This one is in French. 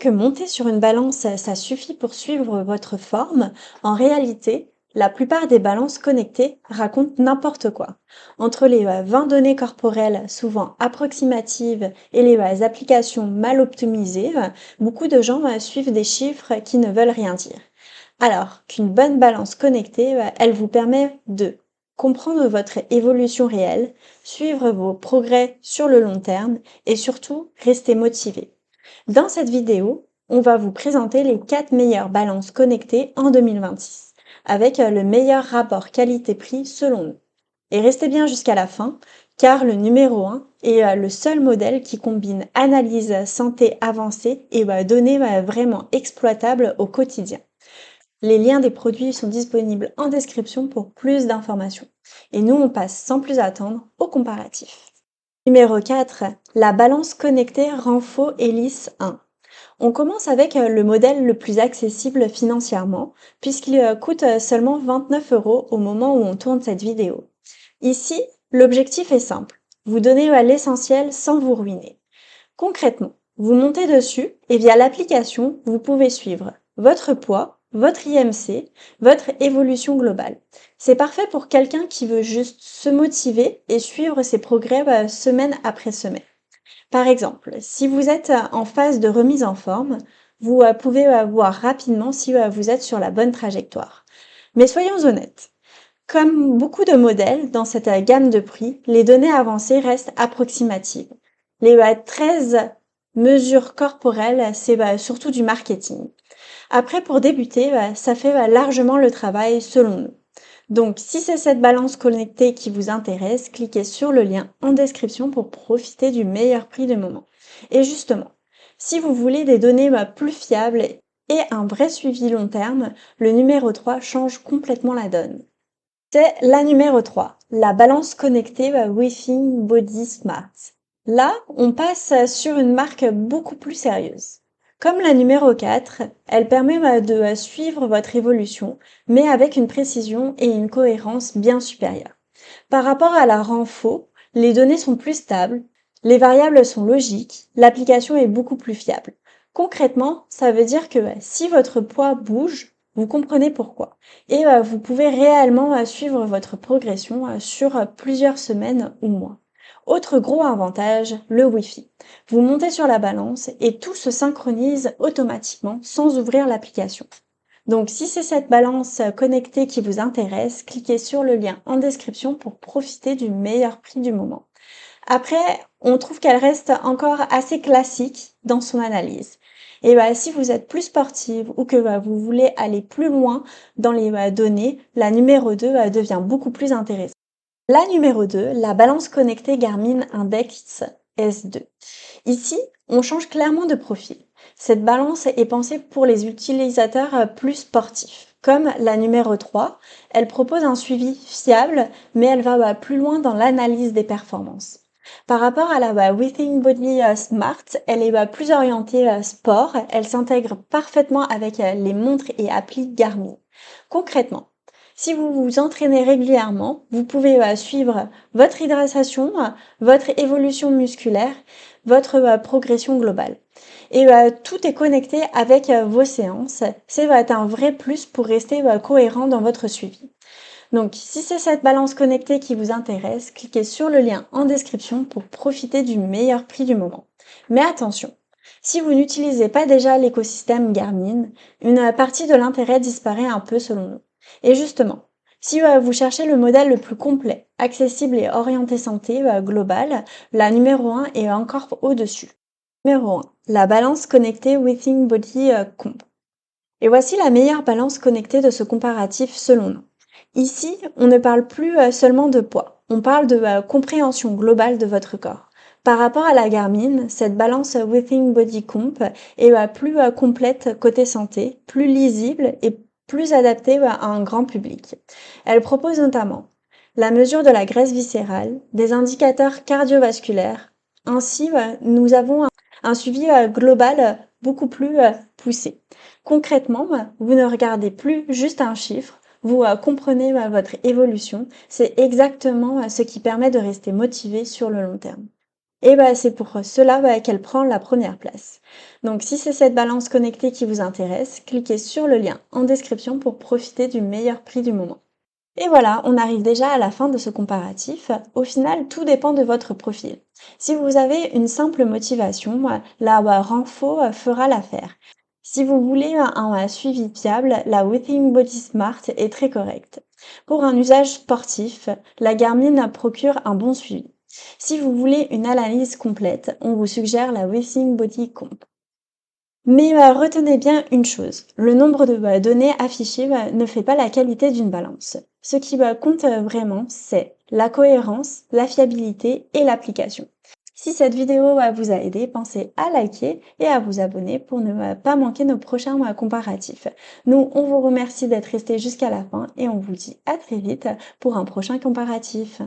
que monter sur une balance, ça suffit pour suivre votre forme, en réalité, la plupart des balances connectées racontent n'importe quoi. Entre les 20 données corporelles, souvent approximatives, et les applications mal optimisées, beaucoup de gens suivent des chiffres qui ne veulent rien dire. Alors qu'une bonne balance connectée, elle vous permet de comprendre votre évolution réelle, suivre vos progrès sur le long terme et surtout rester motivé. Dans cette vidéo, on va vous présenter les 4 meilleures balances connectées en 2026, avec le meilleur rapport qualité-prix selon nous. Et restez bien jusqu'à la fin, car le numéro 1 est le seul modèle qui combine analyse santé avancée et données vraiment exploitables au quotidien. Les liens des produits sont disponibles en description pour plus d'informations. Et nous, on passe sans plus attendre au comparatif. Numéro 4, la balance connectée Renfo Hélice 1. On commence avec le modèle le plus accessible financièrement, puisqu'il coûte seulement 29 € au moment où on tourne cette vidéo. Ici, l'objectif est simple, vous donner l'essentiel sans vous ruiner. Concrètement, vous montez dessus et via l'application, vous pouvez suivre votre poids, votre IMC, votre évolution globale. C'est parfait pour quelqu'un qui veut juste se motiver et suivre ses progrès semaine après semaine. Par exemple, si vous êtes en phase de remise en forme, vous pouvez voir rapidement si vous êtes sur la bonne trajectoire. Mais soyons honnêtes, comme beaucoup de modèles dans cette gamme de prix, les données avancées restent approximatives. Les 13 mesures corporelles, c'est surtout du marketing. Après, pour débuter, ça fait largement le travail selon nous. Donc, si c'est cette balance connectée qui vous intéresse, cliquez sur le lien en description pour profiter du meilleur prix du moment. Et justement, si vous voulez des données plus fiables et un vrai suivi long terme, le numéro 3 change complètement la donne. C'est la numéro 3, la balance connectée Withing Body Smart. Là, on passe sur une marque beaucoup plus sérieuse. Comme la numéro 4, elle permet de suivre votre évolution, mais avec une précision et une cohérence bien supérieures. Par rapport à la Renfo, les données sont plus stables, les variables sont logiques, l'application est beaucoup plus fiable. Concrètement, ça veut dire que si votre poids bouge, vous comprenez pourquoi. Et vous pouvez réellement suivre votre progression sur plusieurs semaines ou mois. Autre gros avantage, le Wi-Fi. Vous montez sur la balance et tout se synchronise automatiquement sans ouvrir l'application. Donc si c'est cette balance connectée qui vous intéresse, cliquez sur le lien en description pour profiter du meilleur prix du moment. Après, on trouve qu'elle reste encore assez classique dans son analyse. Et si vous êtes plus sportive ou que vous voulez aller plus loin dans les données, la numéro 2 devient beaucoup plus intéressante. La numéro 2, la balance connectée Garmin Index S2. Ici, on change clairement de profil. Cette balance est pensée pour les utilisateurs plus sportifs. Comme la numéro 3, elle propose un suivi fiable, mais elle va plus loin dans l'analyse des performances. Par rapport à la Withing Body Smart, elle est plus orientée sport. Elle s'intègre parfaitement avec les montres et applis Garmin. Concrètement, si vous vous entraînez régulièrement, vous pouvez suivre votre hydratation, votre évolution musculaire, votre progression globale. Et tout est connecté avec vos séances. C'est un vrai plus pour rester cohérent dans votre suivi. Donc, si c'est cette balance connectée qui vous intéresse, cliquez sur le lien en description pour profiter du meilleur prix du moment. Mais attention, si vous n'utilisez pas déjà l'écosystème Garmin, une partie de l'intérêt disparaît un peu selon nous. Et justement, si vous cherchez le modèle le plus complet, accessible et orienté santé globale, la numéro 1 est encore au-dessus. Numéro 1, la balance connectée Withing Body Comp. Et voici la meilleure balance connectée de ce comparatif selon nous. Ici, on ne parle plus seulement de poids, on parle de compréhension globale de votre corps. Par rapport à la Garmin, cette balance Withing Body Comp est plus complète côté santé, plus lisible et plus adaptée à un grand public. Elle propose notamment la mesure de la graisse viscérale, des indicateurs cardiovasculaires. Ainsi, nous avons un suivi global beaucoup plus poussé. Concrètement, vous ne regardez plus juste un chiffre, vous comprenez votre évolution. C'est exactement ce qui permet de rester motivé sur le long terme. Et bah, c'est pour cela qu'elle prend la première place. Donc si c'est cette balance connectée qui vous intéresse, cliquez sur le lien en description pour profiter du meilleur prix du moment. Et voilà, on arrive déjà à la fin de ce comparatif. Au final, tout dépend de votre profil. Si vous avez une simple motivation, la Renfo fera l'affaire. Si vous voulez un suivi fiable, la Withing Body Smart est très correcte. Pour un usage sportif, la Garmin procure un bon suivi. Si vous voulez une analyse complète, on vous suggère la Withing Body Comp. Mais retenez bien une chose, le nombre de données affichées ne fait pas la qualité d'une balance. Ce qui compte vraiment, c'est la cohérence, la fiabilité et l'application. Si cette vidéo vous a aidé, pensez à liker et à vous abonner pour ne pas manquer nos prochains comparatifs. Nous, on vous remercie d'être resté jusqu'à la fin et on vous dit à très vite pour un prochain comparatif.